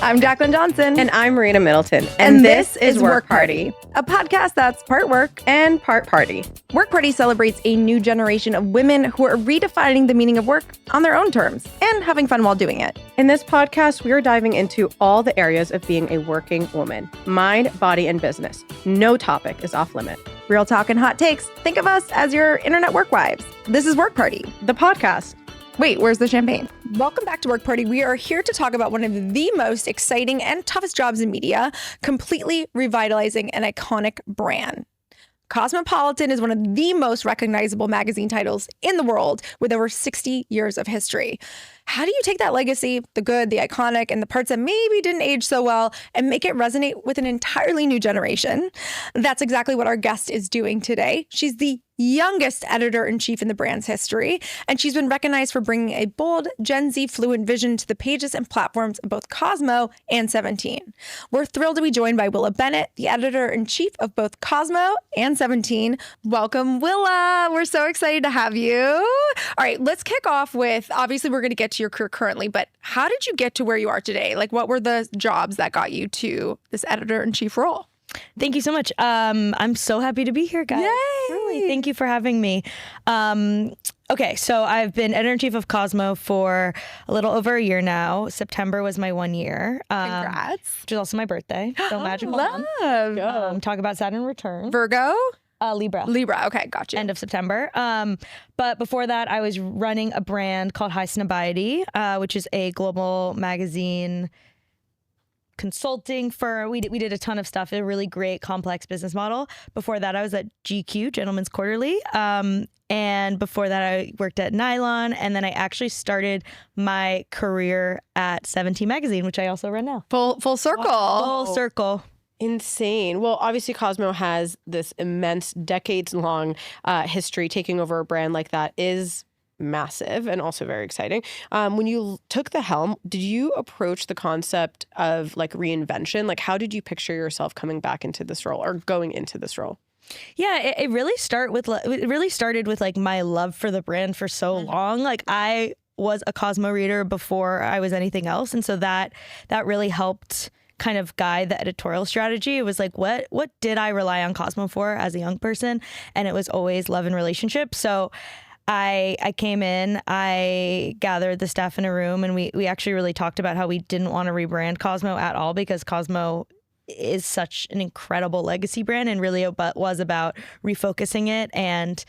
I'm Jacqueline Johnson. And I'm Marina Middleton. And this is Work Party, a podcast that's part work and part party. Work Party celebrates a new generation of women who are redefining the meaning of work on their own terms and having fun while doing it. In this podcast, we are diving into all the areas of being a working woman: mind, body, and business. No topic is off limit. Real talk and hot takes. Think of us as your internet work wives. This is Work Party, the podcast. Wait, where's the champagne? Welcome back to Work Party. We are here to talk about one of the most exciting and toughest jobs in media, completely revitalizing an iconic brand. Cosmopolitan is one of the most recognizable magazine titles in the world with over 60 years of history. How do you take that legacy, the good, the iconic, and the parts that maybe didn't age so well, and make it resonate with an entirely new generation? That's exactly what our guest is doing today. She's the youngest editor-in-chief in the brand's history, and she's been recognized for bringing a bold Gen Z fluent vision to the pages and platforms of both Cosmo and 17. We're thrilled to be joined by Willa Bennett, the editor-in-chief of both Cosmo and 17. Welcome, Willa. We're so excited to have you. All right, let's kick off with, obviously we're going to get to your career currently, but how did you get to where you are today? Like, what were the jobs that got you to this editor-in-chief role? Thank you so much. I'm so happy to be here, guys. Yay! Really, thank you for having me. Okay, so I've been editor-in-chief of Cosmo for a little over a year now. September was my 1 year. Congrats. Which is also my birthday. So magical Love. month. Talk about Saturn return. Virgo? Libra. Libra. Okay, gotcha. End of September. But before that, I was running a brand called High Snobiety, which is a global magazine consulting firm. We did a ton of stuff, a really great complex business model. Before that, I was at GQ, Gentleman's Quarterly. And before that, I worked at Nylon. And then I actually started my career at 17 magazine, which I also run now. Full circle. Full circle. Insane. Well, obviously Cosmo has this immense decades-long history. Taking over a brand like that is massive and also very exciting. When you took the helm, did you approach the concept of like reinvention? Like, how did you picture yourself coming back into this role or going into this role? Yeah, it really started with like my love for the brand for so long. Like, I was a Cosmo reader before I was anything else, and so that really helped kind of guide the editorial strategy. It was like, what did I rely on Cosmo for as a young person? And it was always love and relationships. So I came in, I gathered the staff in a room, and we actually really talked about how we didn't want to rebrand Cosmo at all, because Cosmo is such an incredible legacy brand, and really was about refocusing it and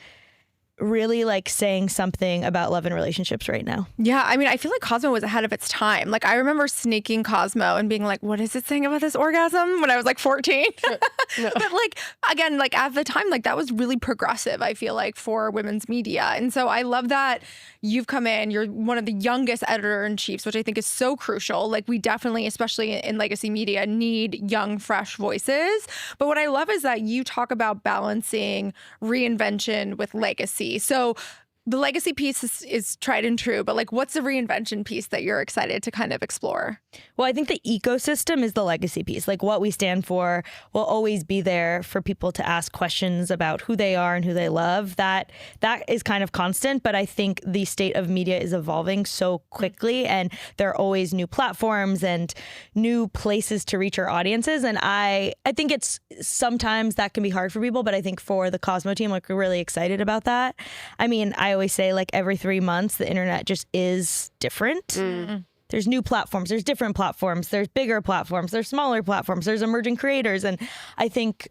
really like saying something about love and relationships right now. Yeah, I mean, I feel like Cosmo was ahead of its time. Like, I remember sneaking Cosmo and being like, what is it saying about this orgasm when I was like 14? No. But like, again, like at the time, like that was really progressive, I feel like, for women's media. And so I love that you've come in, you're one of the youngest editor-in-chiefs, which I think is so crucial. Like, we definitely, especially in legacy media, need young, fresh voices. But what I love is that you talk about balancing reinvention with legacy. So the legacy piece is tried and true, but like, what's the reinvention piece that you're excited to kind of explore? Well, I think the ecosystem is the legacy piece. Like, what we stand for will always be there for people to ask questions about who they are and who they love. That is kind of constant, but I think the state of media is evolving so quickly, and there are always new platforms and new places to reach our audiences. And I think it's sometimes that can be hard for people, but I think for the Cosmo team, like, we're really excited about that. I mean, I always say, like, every 3 months, the internet just is different. Mm-hmm. There's new platforms, there's different platforms, there's bigger platforms, there's smaller platforms, there's emerging creators. And I think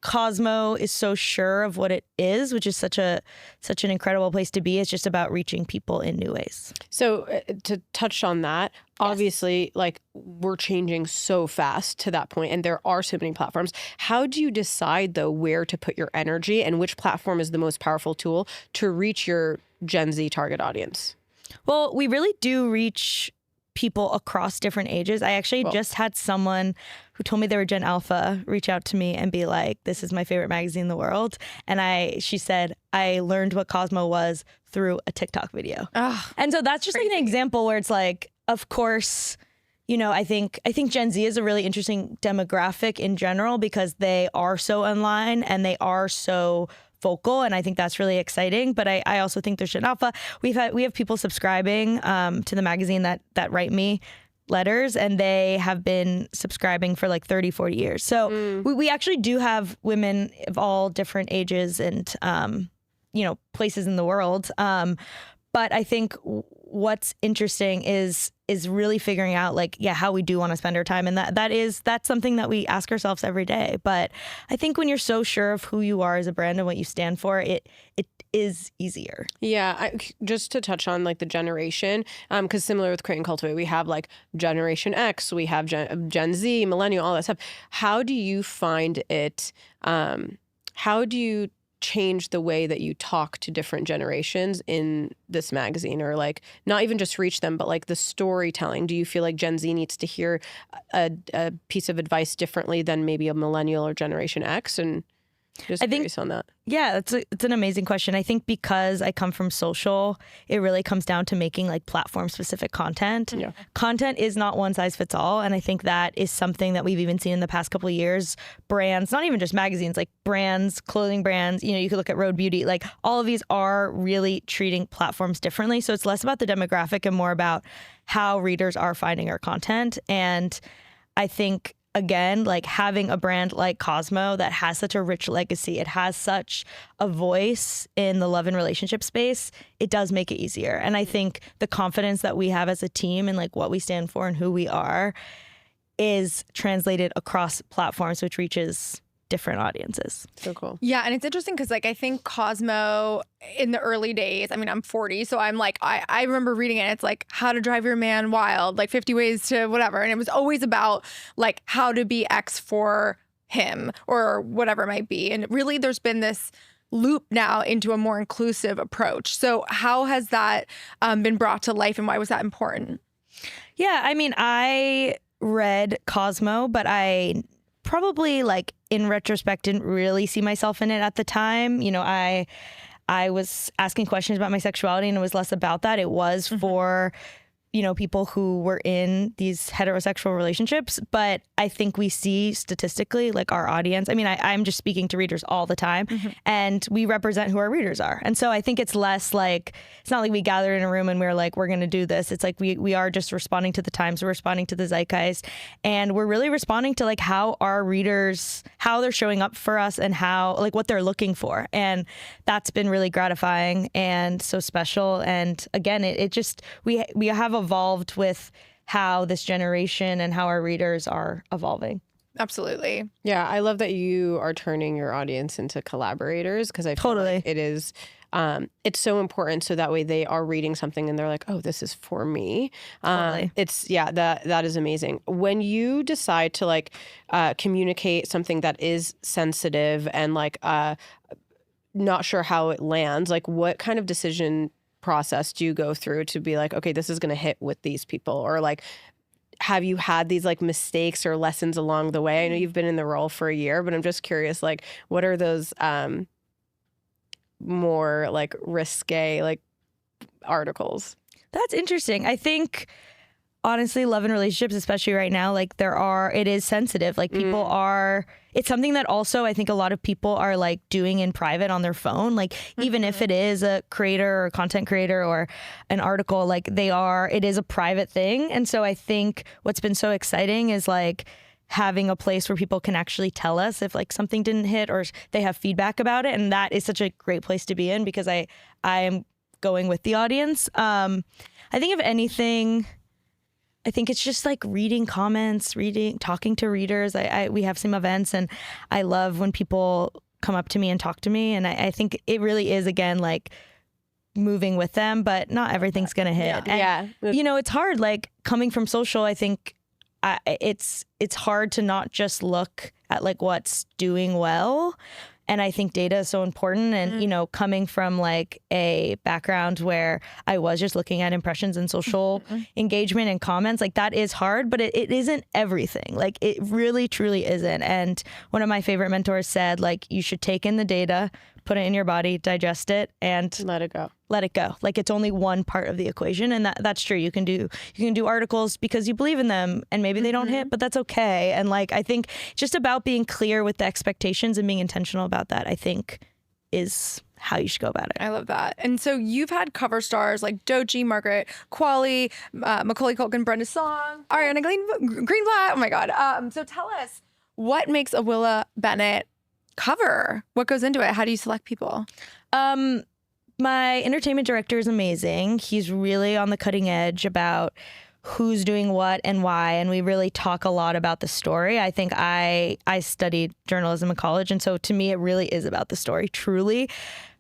Cosmo is so sure of what it is, which is such an incredible place to be. It's just about reaching people in new ways. So to touch on that, obviously, like, we're changing so fast to that point, and there are so many platforms. How do you decide, though, where to put your energy and which platform is the most powerful tool to reach your Gen Z target audience? Well, we really do reach people across different ages. I actually just had someone who told me they were Gen Alpha reach out to me and be like, this is my favorite magazine in the world. And she said, I learned what Cosmo was through a TikTok video. Oh, and so that's just like an example where it's like, of course, you know, I think Gen Z is a really interesting demographic in general, because they are so online and they are so vocal, and I think that's really exciting. But I also think there's Gen Alpha. We have people subscribing to the magazine that write me letters, and they have been subscribing for like 30, 40 years. So we actually do have women of all different ages and, places in the world. But I think what's interesting is really figuring out how we do want to spend our time. And that's something that we ask ourselves every day. But I think when you're so sure of who you are as a brand and what you stand for, it is easier. Yeah. Just to touch on like the generation, because similar with Create and Cultivate, we have like Generation X, we have Gen Z, Millennial, all that stuff. How do you find it? How do you change the way that you talk to different generations in this magazine, or like not even just reach them, but like the storytelling? Do you feel like Gen Z needs to hear a piece of advice differently than maybe a Millennial or Generation X? And just curious on that. Yeah, it's an amazing question. I think because I come from social, it really comes down to making like platform specific content. Yeah. Content is not one size fits all. And I think that is something that we've even seen in the past couple of years. Brands, not even just magazines, like brands, clothing brands, you could look at Rhode Beauty, like all of these are really treating platforms differently. So it's less about the demographic and more about how readers are finding our content. And I think, again, like having a brand like Cosmo that has such a rich legacy, it has such a voice in the love and relationship space, it does make it easier. And I think the confidence that we have as a team and like what we stand for and who we are is translated across platforms, which reaches different audiences. So cool. Yeah, and it's interesting because like I think Cosmo in the early days, I mean, I'm 40, so I'm like, I remember reading it, and it's like how to drive your man wild, like 50 ways to whatever. And it was always about like how to be X for him or whatever it might be. And really there's been this loop now into a more inclusive approach. So how has that been brought to life, and why was that important? Yeah, I mean, I read Cosmo, but I probably like in retrospect didn't really see myself in it at the time. I was asking questions about my sexuality, and it was less about that. It was for people who were in these heterosexual relationships. But I think we see statistically like our audience. I mean, I'm just speaking to readers all the time, and we represent who our readers are. And so I think it's less like, it's not like we gather in a room and we're like, we're going to do this. It's like we are just responding to the times, we're responding to the zeitgeist, and we're really responding to like how our readers, how they're showing up for us and how like what they're looking for. And that's been really gratifying and so special. And again, it just, we have evolved with how this generation and how our readers are evolving. Absolutely. Yeah, I love that you are turning your audience into collaborators, because I feel like it is, it's so important, so that way they are reading something and they're like, oh, this is for me. Totally. That is amazing. When you decide to like communicate something that is sensitive and like not sure how it lands, like what kind of decision process do you go through to be like, okay, this is going to hit with these people? Or like, have you had these like mistakes or lessons along the way? I know you've been in the role for a year, but I'm just curious, like, what are those more like risque like articles? That's interesting. I think honestly, love and relationships, especially right now, like it is sensitive. Like people are, it's something that also I think a lot of people are like doing in private on their phone. Like even if it is a creator or a content creator or an article, like it is a private thing. And so I think what's been so exciting is like having a place where people can actually tell us if like something didn't hit or they have feedback about it. And that is such a great place to be in, because I am going with the audience. I think if anything, I think it's just like reading comments, talking to readers. We have some events, and I love when people come up to me and talk to me. And I think it really is, again, like moving with them, but not everything's going to hit. Yeah. And, it's hard, like coming from social, I think it's hard to not just look at like what's doing well. And I think data is so important. And, coming from like a background where I was just looking at impressions and social engagement and comments, like that is hard, but it isn't everything. Like it really, truly isn't. And one of my favorite mentors said, like, you should take in the data, put it in your body, digest it, and let it go. Like it's only one part of the equation. And that's true. You can do articles because you believe in them, and maybe they don't hit, but that's okay. And like, I think just about being clear with the expectations and being intentional about that, I think is how you should go about it. I love that. And so you've had cover stars like Doechii, Margaret Qualley, Macaulay Culkin, Brenda Song, Ariana Greenblatt. Oh my God. So tell us, what makes a Willa Bennett cover? What goes into it? How do you select people? My entertainment director is amazing. He's really on the cutting edge about who's doing what and why, and we really talk a lot about the story. I think I studied journalism in college, and so to me it really is about the story, truly.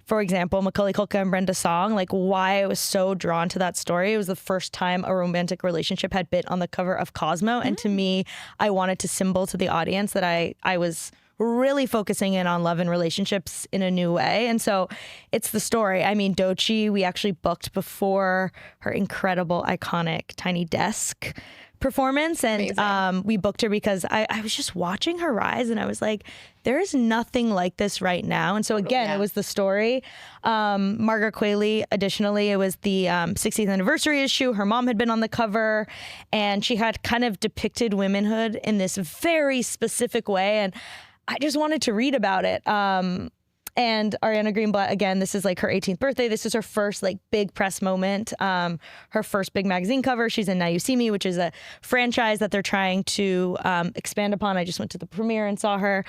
For example, Macaulay Culkin and Brenda Song, like why I was so drawn to that story. It was the first time a romantic relationship had been on the cover of Cosmo, and to me, I wanted to symbol to the audience that I was really focusing in on love and relationships in a new way. And so it's the story. I mean, Doechii, we actually booked before her incredible, iconic Tiny Desk performance. And we booked her because I was just watching her rise and I was like, there is nothing like this right now. And so again, it was the story. Margaret Qualley, additionally, it was the 60th anniversary issue. Her mom had been on the cover and she had kind of depicted womanhood in this very specific way. And I just wanted to read about it. And Ariana Greenblatt, again, this is like her 18th birthday. This is her first like big press moment, her first big magazine cover. She's in Now You See Me, which is a franchise that they're trying to expand upon. I just went to the premiere and saw her.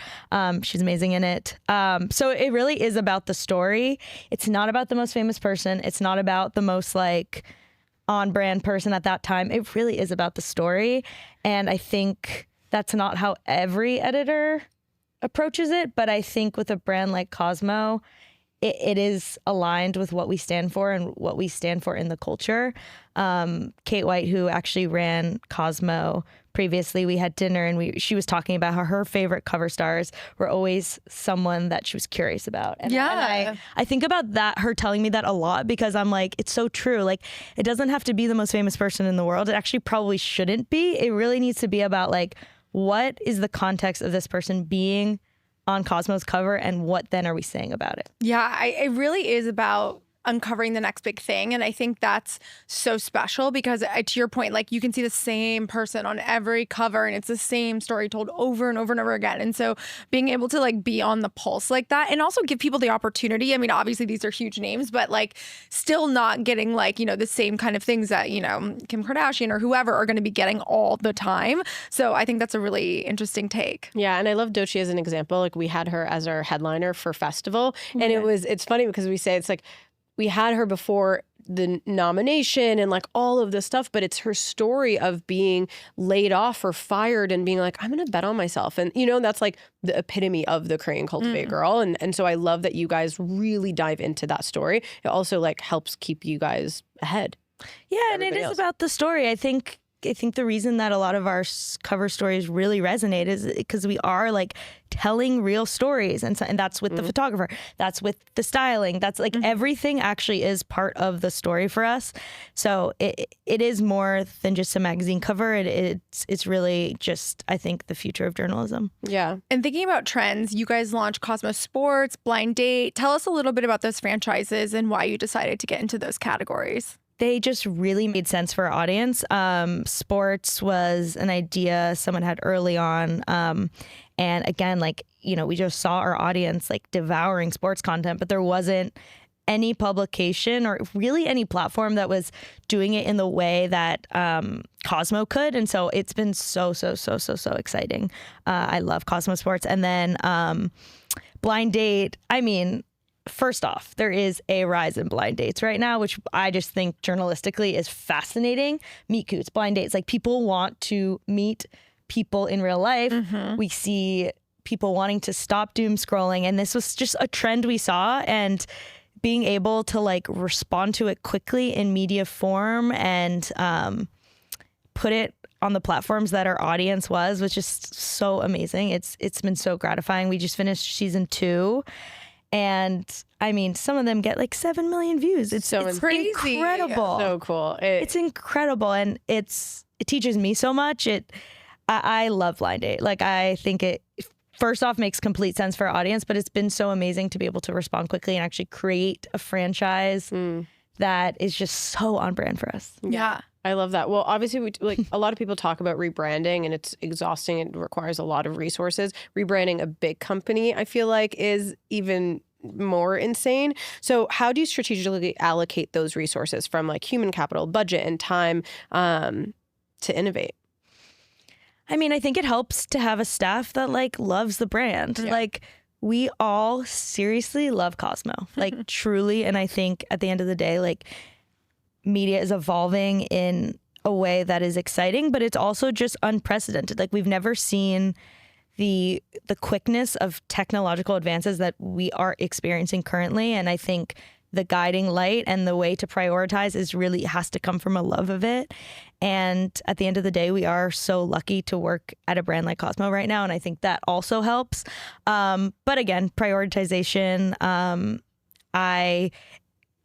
She's amazing in it. So it really is about the story. It's not about the most famous person. It's not about the most like on-brand person at that time. It really is about the story. And I think that's not how every editor approaches it, but I think with a brand like Cosmo, it is aligned with what we stand for and what we stand for in the culture. Kate White, who actually ran Cosmo previously, we had dinner and she was talking about how her favorite cover stars were always someone that she was curious about. And I think about that, her telling me that a lot, because I'm like, it's so true. Like, it doesn't have to be the most famous person in the world. It actually probably shouldn't be. It really needs to be about like, what is the context of this person being on Cosmo's cover and what then are we saying about it? Yeah, it really is about uncovering the next big thing. And I think that's so special because to your point, like you can see the same person on every cover and it's the same story told over and over and over again. And so being able to like be on the pulse like that and also give people the opportunity. I mean, obviously these are huge names, but like still not getting like, you know, the same kind of things that, you know, Kim Kardashian or whoever are going to be getting all the time. So I think that's a really interesting take. Yeah. And I love Doechii as an example. Like we had her as our headliner for festival. And it's funny because we say it's like, we had her before the nomination and like all of this stuff, but it's her story of being laid off or fired and being like, I'm going to bet on myself. And, you know, that's like the epitome of the Create and Cultivate girl. And so I love that you guys really dive into that story. It also like helps keep you guys ahead. Yeah. And it is about the story. I think the reason that a lot of our cover stories really resonate is because we are like telling real stories, and that's with the photographer, that's with the styling, that's like everything actually is part of the story for us. So it is more than just a magazine cover. It's really just, I think, the future of journalism. Yeah. And thinking about trends, you guys launched Cosmo Sports, Blind Date. Tell us a little bit about those franchises and why you decided to get into those categories. They just really made sense for our audience. Sports was an idea someone had early on. And again, like, you know, we just saw our audience like devouring sports content, but there wasn't any publication or really any platform that was doing it in the way that Cosmo could. And so it's been so exciting. I love Cosmo Sports. And then Blind Date, I mean, first off, there is a rise in blind dates right now, which I just think journalistically is fascinating. Meet cutes, blind dates, like people want to meet people in real life. We see people wanting to stop doom scrolling. And this was just a trend we saw, and being able to like respond to it quickly in media form and put it on the platforms that our audience was just so amazing. It's been so gratifying. We just finished season 2. And I mean, some of them get like 7 million views. It's crazy. Incredible. So cool. It's incredible. And it teaches me so much. I love Blind Date. Like, I think it, first off, makes complete sense for our audience, but it's been so amazing to be able to respond quickly and actually create a franchise that is just so on brand for us. Yeah. I love that. Well, obviously, a lot of people talk about rebranding and it's exhausting. It requires a lot of resources. Rebranding a big company, I feel like, is even more insane. So how do you strategically allocate those resources from like human capital, budget, and time to innovate? I mean, I think it helps to have a staff that like loves the brand. Yeah. Like we all seriously love Cosmo, like truly. And I think at the end of the day, like media is evolving in a way that is exciting, but it's also just unprecedented. Like we've never seen the quickness of technological advances that we are experiencing currently. And I think the guiding light and the way to prioritize is really has to come from a love of it. And at the end of the day, we are so lucky to work at a brand like Cosmo right now. And I think that also helps. But again, prioritization,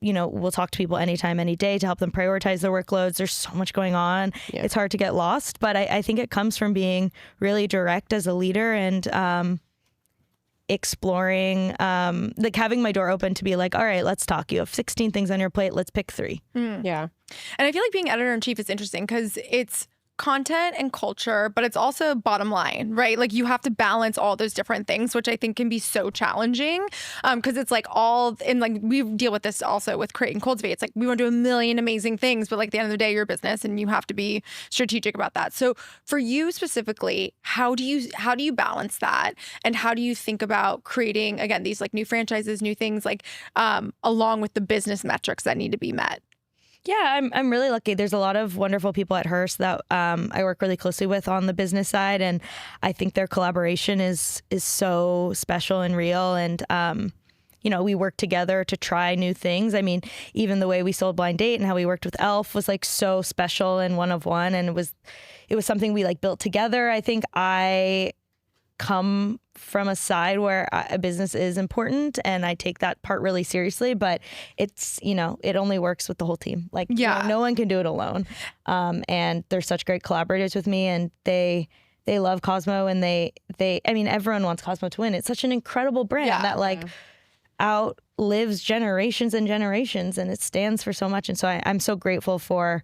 we'll talk to people anytime, any day to help them prioritize their workloads. There's so much going on. Yeah. It's hard to get lost, but I think it comes from being really direct as a leader and exploring, like having my door open to be like, all right, let's talk. You have 16 things on your plate. Let's pick 3. Yeah. And I feel like being editor-in-chief is interesting because it's content and culture, but it's also bottom line, right? Like you have to balance all those different things, which I think can be so challenging because it's like all, and like we deal with this also with Create and Cultivate. It's like we want to do a million amazing things, but like at the end of the day, you're a business and you have to be strategic about that. So for you specifically, how do you balance that? And how do you think about creating, again, these like new franchises, new things, like along with the business metrics that need to be met? Yeah, I'm really lucky. There's a lot of wonderful people at Hearst that I work really closely with on the business side, and I think their collaboration is so special and real. And we work together to try new things. I mean, even the way we sold Blind Date and how we worked with Elf was like so special and one of one, and it was something we like built together. I think I come from a side where a business is important and I take that part really seriously, but it's, it only works with the whole team. Like, no one can do it alone. And they're such great collaborators with me, and they love Cosmo, and everyone wants Cosmo to win. It's such an incredible brand that like outlives generations and generations, and it stands for so much. And so I'm so grateful for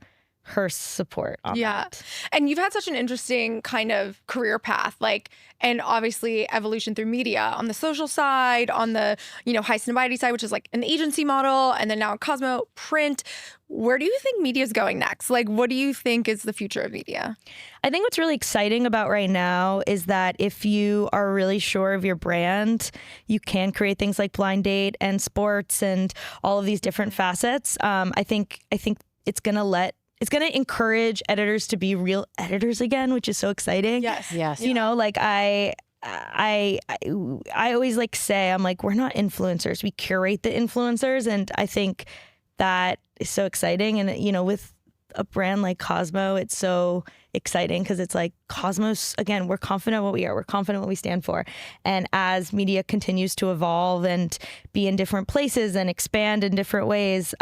her support on that. And you've had such an interesting kind of career path, like, and obviously evolution through media on the social side, on the, Heist and Variety side, which is like an agency model, and then now Cosmo print. Where do you think media is going next? Like, what do you think is the future of media? I think what's really exciting about right now is that if you are really sure of your brand, you can create things like Blind Date and sports and all of these different facets. I think it's going to encourage editors to be real editors again, which is so exciting. Yes. Like I always like say, I'm like, we're not influencers. We curate the influencers. And I think that is so exciting. And, with a brand like Cosmo, it's so exciting because it's like Cosmos, again, we're confident what we are. We're confident what we stand for. And as media continues to evolve and be in different places and expand in different ways,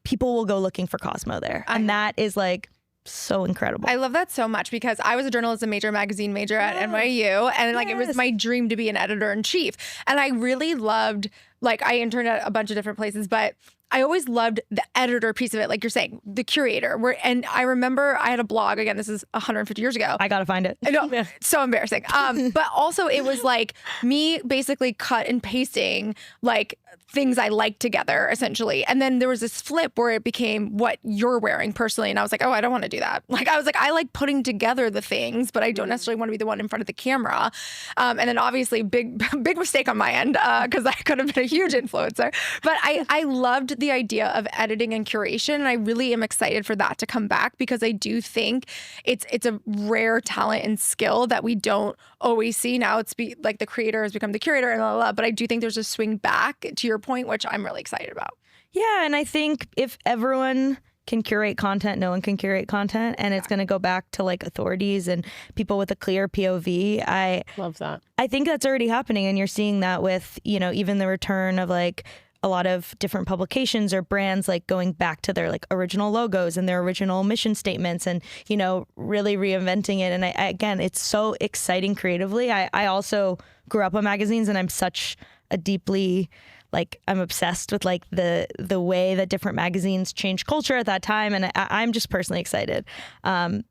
people will go looking for Cosmo there. And that is like so incredible. I love that so much because I was a journalism major, magazine major at NYU. And like, it was my dream to be an editor-in-chief. And I really loved, like, I interned at a bunch of different places, but I always loved the editor piece of it. Like you're saying, the curator. And I remember I had a blog, again, this is 150 years ago. I got to find it. I know, it's so embarrassing. But also it was like me basically cut and pasting like things I liked together, essentially. And then there was this flip where it became what you're wearing personally. And I was like, oh, I don't want to do that. Like, I was like, I like putting together the things, but I don't necessarily want to be the one in front of the camera. And then obviously big mistake on my end because I could have been a huge influencer. But I loved the idea of editing and curation. And I really am excited for that to come back because I do think it's a rare talent and skill that we don't always see. Now like the creator has become the curator and blah, blah, blah. But I do think there's a swing back to your point, which I'm really excited about. Yeah. And I think if everyone can curate content, no one can curate content. And it's going to go back to like authorities and people with a clear POV. I love that. I think that's already happening. And you're seeing that with, even the return of like a lot of different publications or brands like going back to their like original logos and their original mission statements and, really reinventing it. And again, it's so exciting creatively. I also grew up on magazines and I'm such a deeply I'm obsessed with like the way that different magazines changed culture at that time. And I'm just personally excited.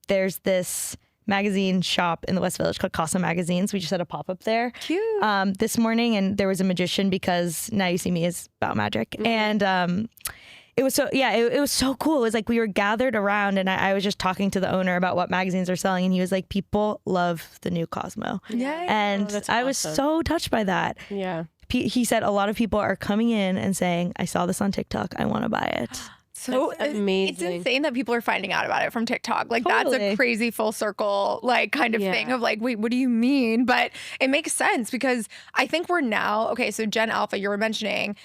There's this magazine shop in the West Village called Cosmo Magazines. We just had a pop-up there. Cute. This morning, and there was a magician because Now You See Me is about magic. And it was it was so cool. It was like we were gathered around, and I was just talking to the owner about what magazines are selling, and he was like, people love the new Cosmo. Yay. And that's I was awesome. so touched by that. Yeah. He said a lot of people are coming in and saying, I saw this on TikTok, I want to buy it. So That's amazing. It's insane that people are finding out about it from TikTok. Like that's a Totally. crazy full circle like kind of thing of like, wait, what do you mean? But it makes sense because I think we're now, okay, so Gen Alpha, you were mentioning,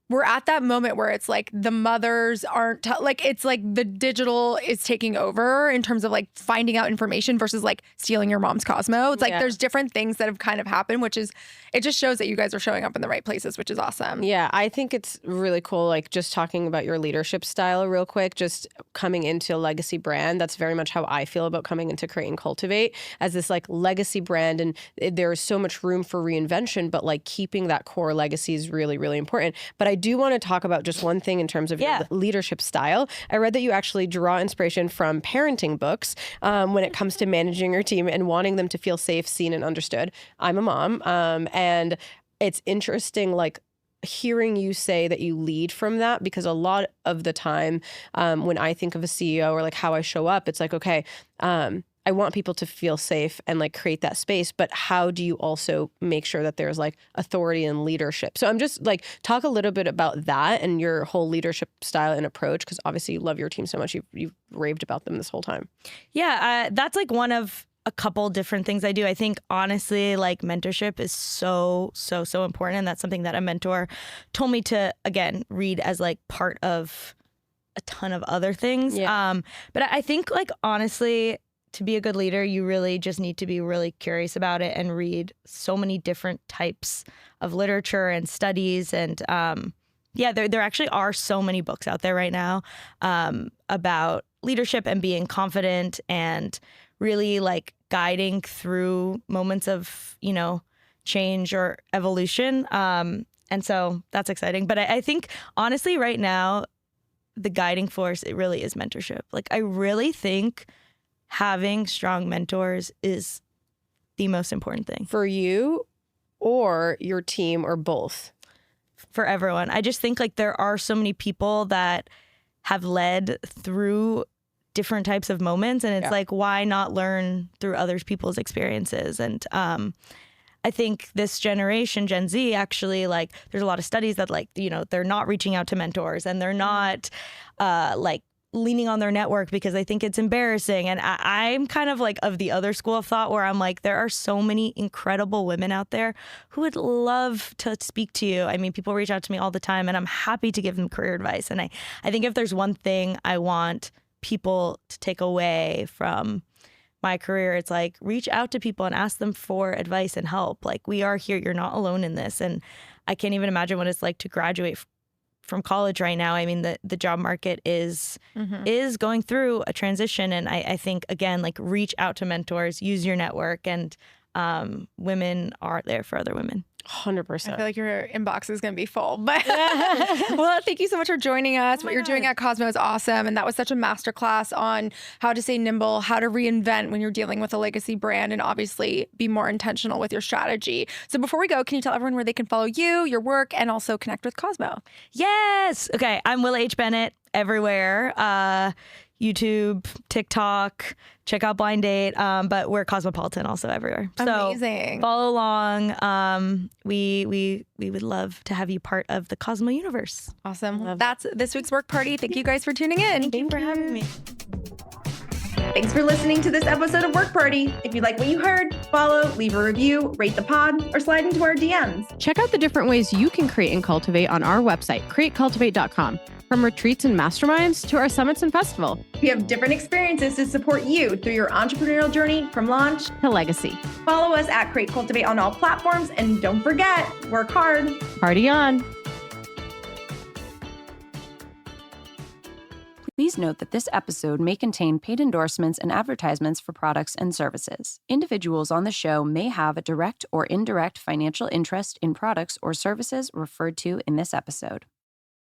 we're at that moment where it's like the mothers aren't like it's like the digital is taking over in terms of like finding out information versus like stealing your mom's Cosmo. It's like there's different things that have kind of happened, which is it just shows that you guys are showing up in the right places, which is awesome. Yeah, I think it's really cool. Like just talking about your leadership style real quick, just coming into a legacy brand. That's very much how I feel about coming into Create and Cultivate as this like legacy brand. And there is so much room for reinvention, but like keeping that core legacy is really, really important. But I do want to talk about just one thing in terms of your leadership style. I read that you actually draw inspiration from parenting books when it comes to managing your team and wanting them to feel safe, seen, and understood. I'm a mom, and it's interesting, like hearing you say that you lead from that, because a lot of the time when I think of a CEO or like how I show up, it's like, okay, I want people to feel safe and like create that space, but how do you also make sure that there's like authority and leadership? So I'm just like, talk a little bit about that and your whole leadership style and approach, because obviously you love your team so much. You've raved about them this whole time. Yeah, that's like one of a couple different things I do. I think honestly, like mentorship is so important. And that's something that a mentor told me to, again, read as like part of a ton of other things. Yeah. But I think like honestly, to be a good leader, you really just need to be really curious about it and read so many different types of literature and studies. And there actually are so many books out there right now about leadership and being confident and really like guiding through moments of, you know, change or evolution. And so that's exciting. But I think honestly right now, the guiding force, it really is mentorship. Like I really think having strong mentors is the most important thing. For you or your team or both? For everyone. I just think like there are so many people that have led through different types of moments, and it's like, why not learn through other people's experiences? And I think this generation, Gen Z, actually, like there's a lot of studies that like, you know, they're not reaching out to mentors and they're not like leaning on their network because I think it's embarrassing. And I'm kind of like of the other school of thought where I'm like, there are so many incredible women out there who would love to speak to you. I mean, people reach out to me all the time and I'm happy to give them career advice. And I think if there's one thing I want people to take away from my career, it's like reach out to people and ask them for advice and help. Like we are here. You're not alone in this. And I can't even imagine what it's like to graduate from college right now. I mean, the job market is going through a transition. And I think, again, like reach out to mentors, use your network, and women are there for other women. 100%. I feel like your inbox is going to be full. But well, thank you so much for joining us. What you're doing at Cosmo is awesome. And that was such a masterclass on how to stay nimble, how to reinvent when you're dealing with a legacy brand, and obviously be more intentional with your strategy. So before we go, can you tell everyone where they can follow you, your work, and also connect with Cosmo? Yes. Okay. I'm Willa H. Bennett everywhere. YouTube, TikTok, check out Blind Date, but we're Cosmopolitan also everywhere. Amazing. So follow along. We would love to have you part of the Cosmo universe. Awesome. That's this week's work party. Thank you guys for tuning in. Thank you for having me. Thanks for listening to this episode of Work Party. If you like what you heard, follow, leave a review, rate the pod, or slide into our DMs. Check out the different ways you can create and cultivate on our website, createcultivate.com. From retreats and masterminds to our summits and festival. We have different experiences to support you through your entrepreneurial journey from launch to legacy. Follow us at Create Cultivate on all platforms, and don't forget, work hard. Party on. Please note that this episode may contain paid endorsements and advertisements for products and services. Individuals on the show may have a direct or indirect financial interest in products or services referred to in this episode.